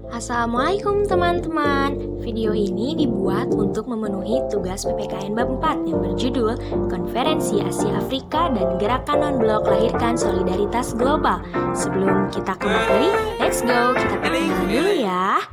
Assalamualaikum teman-teman. Video ini dibuat untuk memenuhi tugas PPKN Bab 4 yang berjudul Konferensi Asia Afrika dan Gerakan Non-Blok Lahirkan Solidaritas Global. Sebelum kita ke materi, let's go, kita perkenalan dulu ya.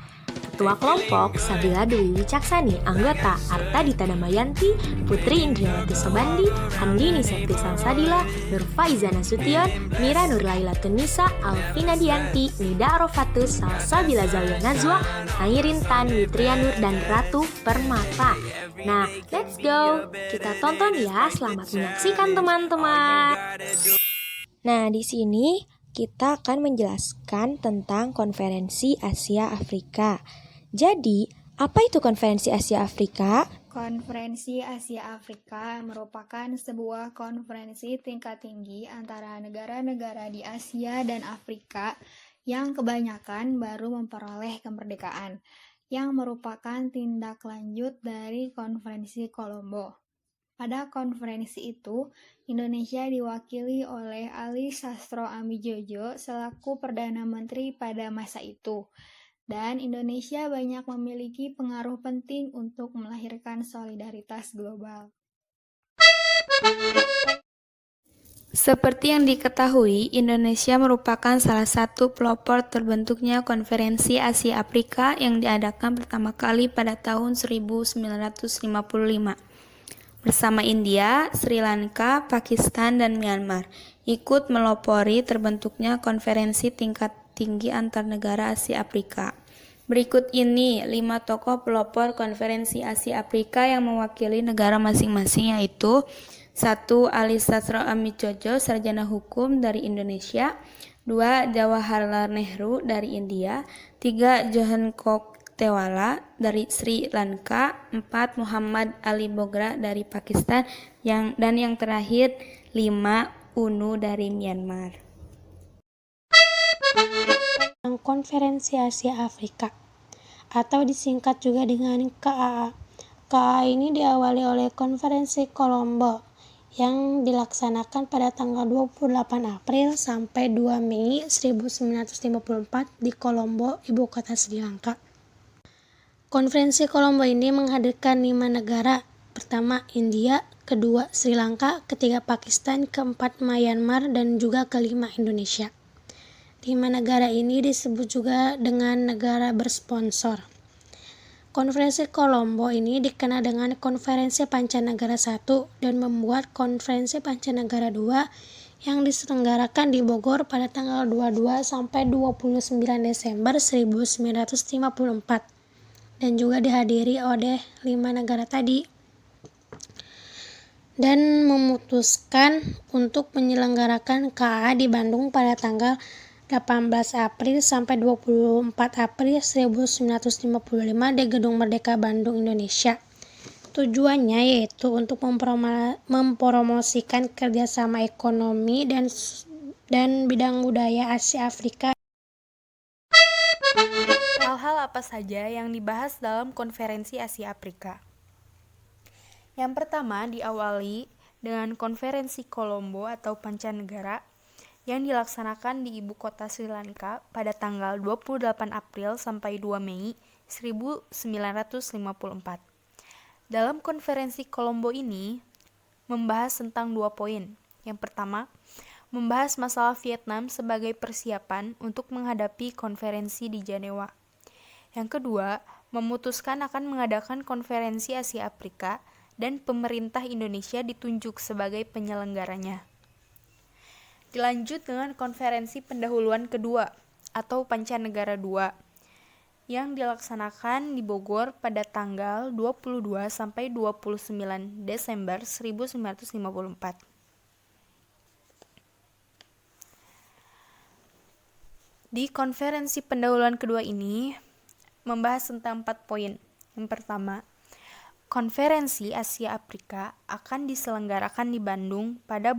Ketua Kelompok Sabila Dwi Wicaksani, anggota Arta Dita Damayanti, Putri Indriawati Sobandi, Andini Septi Salsadila, Nur Faiza Nasution, Mira Nurlaila Tunisa, Alvina Dianti, Nida Arofatus, Salsabila Zawiyah Nazwa, Airin Tan, Witria Nur, dan Ratu Permata. Nah, let's go. Kita tonton ya, selamat menyaksikan teman-teman. Nah, di sini kita akan menjelaskan tentang Konferensi Asia Afrika. Jadi, apa itu Konferensi Asia Afrika? Konferensi Asia Afrika merupakan sebuah konferensi tingkat tinggi antara negara-negara di Asia dan Afrika yang kebanyakan baru memperoleh kemerdekaan, yang merupakan tindak lanjut dari Konferensi Kolombo. Pada konferensi itu, Indonesia diwakili oleh Ali Sastro Amijojo selaku Perdana Menteri pada masa itu. Dan Indonesia banyak memiliki pengaruh penting untuk melahirkan solidaritas global. Seperti yang diketahui, Indonesia merupakan salah satu pelopor terbentuknya Konferensi Asia Afrika yang diadakan pertama kali pada tahun 1955. Bersama India, Sri Lanka, Pakistan, dan Myanmar ikut melopori terbentuknya konferensi tingkat tinggi antar negara Asia Afrika. Berikut ini 5 tokoh pelopor konferensi Asia Afrika yang mewakili negara masing-masing, yaitu 1. Ali Sastro Amijojo, sarjana hukum dari Indonesia. 2. Jawaharlal Nehru dari India. 3. Johan Tewala dari Sri Lanka. 4. Muhammad Ali Bogra dari Pakistan. Dan yang terakhir 5. UNU dari Myanmar. Konferensi Asia Afrika atau disingkat juga dengan KAA. KAA ini diawali oleh Konferensi Kolombo yang dilaksanakan pada tanggal 28 April sampai 2 Mei 1954 di Kolombo, ibu kota Sri Lanka. Konferensi Kolombo ini menghadirkan 5 negara. Pertama India, kedua Sri Lanka, ketiga Pakistan, keempat Myanmar, dan juga kelima Indonesia. 5 negara ini disebut juga dengan negara bersponsor. Konferensi Kolombo ini dikenal dengan Konferensi Pancanegara I dan membuat Konferensi Pancanegara II yang diselenggarakan di Bogor pada tanggal 22 sampai 29 Desember 1954 dan juga dihadiri oleh 5 negara tadi, dan memutuskan untuk menyelenggarakan KAA di Bandung pada tanggal 18 April sampai 24 April 1955 di Gedung Merdeka Bandung, Indonesia. Tujuannya yaitu untuk mempromosikan kerjasama ekonomi dan bidang budaya Asia Afrika. Hal-hal apa saja yang dibahas dalam Konferensi Asia Afrika? Yang pertama diawali dengan Konferensi Kolombo atau Pancanegara yang dilaksanakan di ibu kota Sri Lanka pada tanggal 28 April sampai 2 Mei 1954. Dalam konferensi Kolombo ini membahas tentang 2 poin. Yang pertama, membahas masalah Vietnam sebagai persiapan untuk menghadapi konferensi di Jenewa. Yang kedua, memutuskan akan mengadakan konferensi Asia Afrika dan pemerintah Indonesia ditunjuk sebagai penyelenggaranya. Dilanjut dengan konferensi pendahuluan kedua atau Pancanegara II yang dilaksanakan di Bogor pada tanggal 22 sampai 29 Desember 1954. Di konferensi pendahuluan kedua ini membahas tentang 4 poin. Yang pertama, Konferensi Asia Afrika akan diselenggarakan di Bandung pada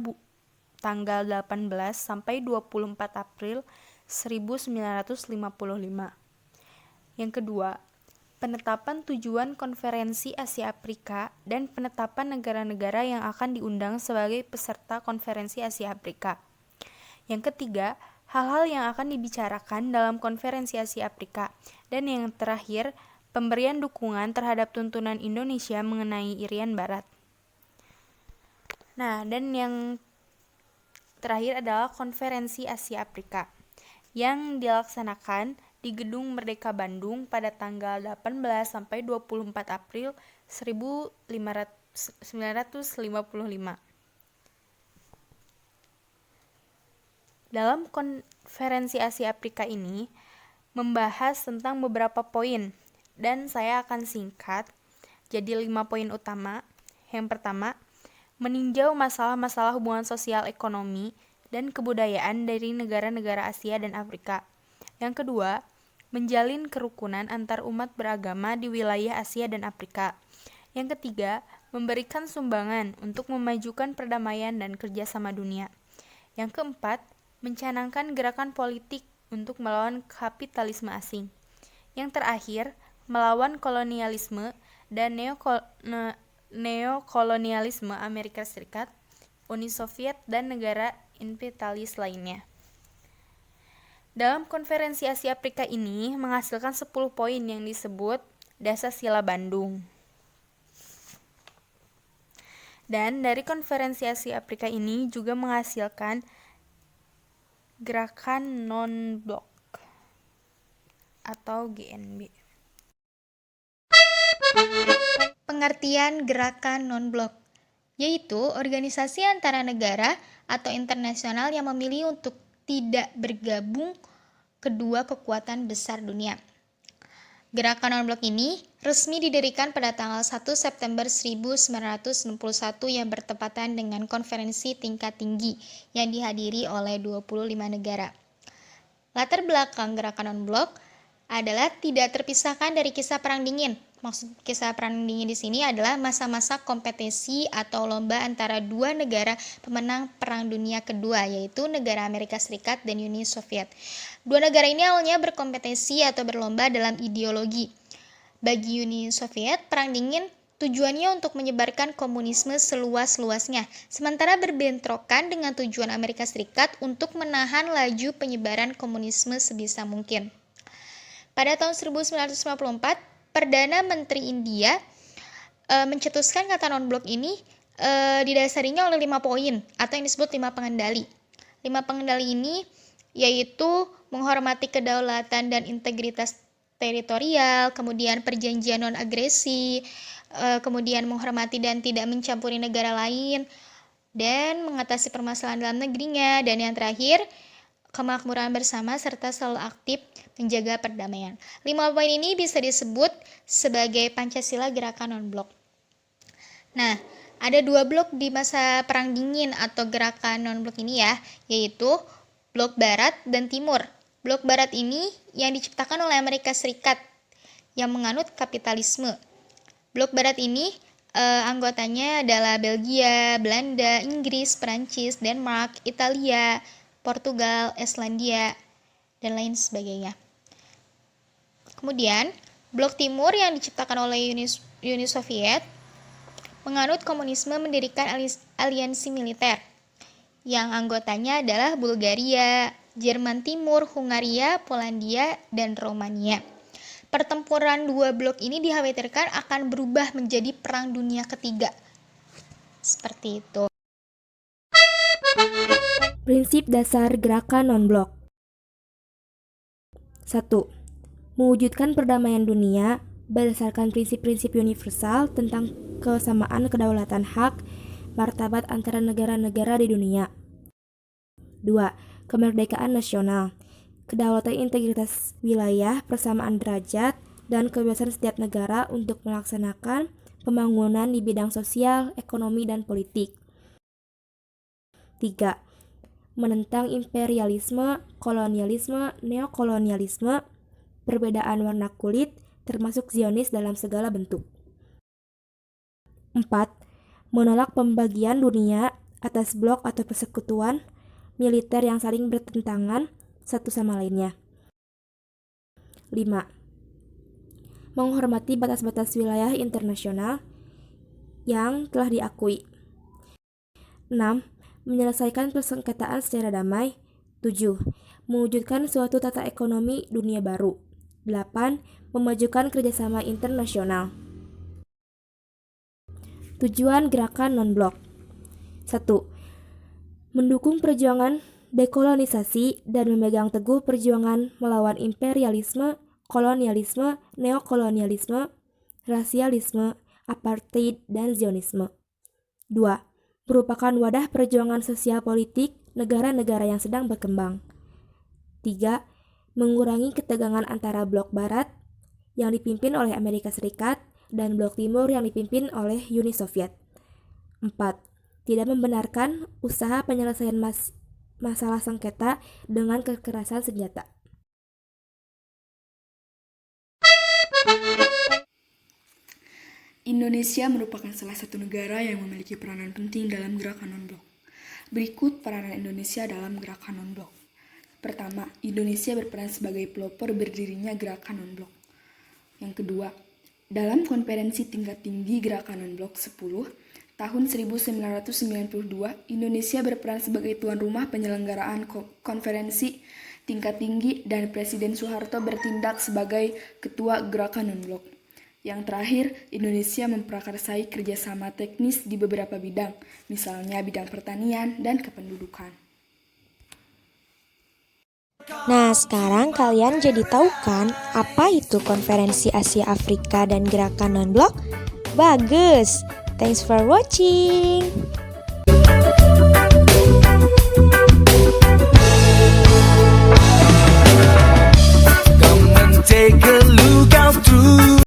tanggal 18 sampai 24 April 1955. Yang kedua, penetapan tujuan Konferensi Asia Afrika dan penetapan negara-negara yang akan diundang sebagai peserta Konferensi Asia Afrika. Yang ketiga, hal-hal yang akan dibicarakan dalam konferensi Asia Afrika. Dan yang terakhir, pemberian dukungan terhadap tuntunan Indonesia mengenai Irian Barat. Nah, dan yang terakhir adalah konferensi Asia Afrika yang dilaksanakan di Gedung Merdeka Bandung pada tanggal 18 sampai 24 April 1955. Dalam konferensi Asia Afrika ini membahas tentang beberapa poin dan saya akan singkat jadi 5 poin utama. Yang pertama, meninjau masalah-masalah hubungan sosial ekonomi dan kebudayaan dari negara-negara Asia dan Afrika. Yang kedua, menjalin kerukunan antar umat beragama di wilayah Asia dan Afrika. Yang ketiga, memberikan sumbangan untuk memajukan perdamaian dan kerjasama dunia. Yang keempat, mencanangkan gerakan politik untuk melawan kapitalisme asing. Yang terakhir, melawan kolonialisme dan neokolonialisme Amerika Serikat, Uni Soviet, dan negara imperialis lainnya. Dalam konferensi Asia Afrika ini menghasilkan 10 poin yang disebut Dasar Sila Bandung. Dan dari konferensi Asia Afrika ini juga menghasilkan Gerakan Non-Blok atau GNB. Pengertian gerakan non-blok yaitu organisasi antara negara atau internasional yang memilih untuk tidak bergabung kedua kekuatan besar dunia. Gerakan non-blok ini resmi didirikan pada tanggal 1 September 1961 yang bertepatan dengan konferensi tingkat tinggi yang dihadiri oleh 25 negara. Latar belakang gerakan non-blok adalah tidak terpisahkan dari kisah Perang Dingin. Maksud kisah Perang Dingin di sini adalah masa-masa kompetisi atau lomba antara dua negara pemenang Perang Dunia Kedua, yaitu negara Amerika Serikat dan Uni Soviet. Dua negara ini awalnya berkompetisi atau berlomba dalam ideologi. Bagi Uni Soviet, Perang Dingin tujuannya untuk menyebarkan komunisme seluas-luasnya, sementara berbentrokan dengan tujuan Amerika Serikat untuk menahan laju penyebaran komunisme sebisa mungkin. Pada tahun 1954, Perdana Menteri India mencetuskan kata non-blok ini didasarinya oleh 5 poin atau yang disebut 5 pengendali. 5 pengendali ini yaitu menghormati kedaulatan dan integritas teritorial, kemudian perjanjian non-agresi, kemudian menghormati dan tidak mencampuri negara lain, dan mengatasi permasalahan dalam negerinya, dan yang terakhir, kemakmuran bersama serta selalu aktif menjaga perdamaian. 5 poin ini bisa disebut sebagai Pancasila Gerakan Non-Blok. Nah, ada 2 blok di masa Perang Dingin atau Gerakan Non-Blok ini ya, yaitu Blok Barat dan Timur. Blok Barat ini yang diciptakan oleh Amerika Serikat yang menganut kapitalisme. Blok Barat ini anggotanya adalah Belgia, Belanda, Inggris, Perancis, Denmark, Italia, Portugal, Islandia, dan lain sebagainya. Kemudian, Blok Timur yang diciptakan oleh Uni Soviet menganut komunisme mendirikan aliansi militer yang anggotanya adalah Bulgaria, Jerman Timur, Hungaria, Polandia, dan Romania. Pertempuran 2 blok ini dikhawatirkan akan berubah menjadi Perang Dunia Ketiga. Seperti itu. Prinsip dasar gerakan non-blok. 1. Mewujudkan perdamaian dunia berdasarkan prinsip-prinsip universal tentang kesamaan kedaulatan hak, martabat antara negara-negara di dunia. 2. Kemerdekaan nasional, kedaulatan integritas wilayah, persamaan derajat, dan kebebasan setiap negara untuk melaksanakan pembangunan di bidang sosial, ekonomi, dan politik. 3. Menentang imperialisme, kolonialisme, neokolonialisme, perbedaan warna kulit, termasuk Zionis dalam segala bentuk. 4. Menolak pembagian dunia atas blok atau persekutuan militer yang saling bertentangan satu sama lainnya. 5. Menghormati batas-batas wilayah internasional yang telah diakui. 6. Menyelesaikan persengketaan secara damai. 7. mewujudkan suatu tata ekonomi dunia baru. 8. Memajukan kerjasama internasional. Tujuan gerakan non-blok. 1. Mendukung perjuangan dekolonisasi dan memegang teguh perjuangan melawan imperialisme, kolonialisme, neokolonialisme, rasialisme, apartheid, dan Zionisme. 2. Merupakan wadah perjuangan sosial politik negara-negara yang sedang berkembang. 3. Mengurangi ketegangan antara blok barat yang dipimpin oleh Amerika Serikat dan blok timur yang dipimpin oleh Uni Soviet. 4. Tidak membenarkan usaha penyelesaian masalah sengketa dengan kekerasan senjata. Indonesia merupakan salah satu negara yang memiliki peranan penting dalam gerakan non-blok. Berikut peranan Indonesia dalam gerakan non-blok. Pertama, Indonesia berperan sebagai pelopor berdirinya gerakan non-blok. Yang kedua, dalam konferensi tingkat tinggi gerakan non-blok 10 tahun 1992, Indonesia berperan sebagai tuan rumah penyelenggaraan konferensi tingkat tinggi dan Presiden Soeharto bertindak sebagai ketua gerakan non-blok. Yang terakhir, Indonesia memprakarsai kerjasama teknis di beberapa bidang, misalnya bidang pertanian dan kependudukan. Nah, sekarang kalian jadi tahu kan apa itu Konferensi Asia Afrika dan Gerakan Non-Blok? Bagus! Thanks for watching! Come and take a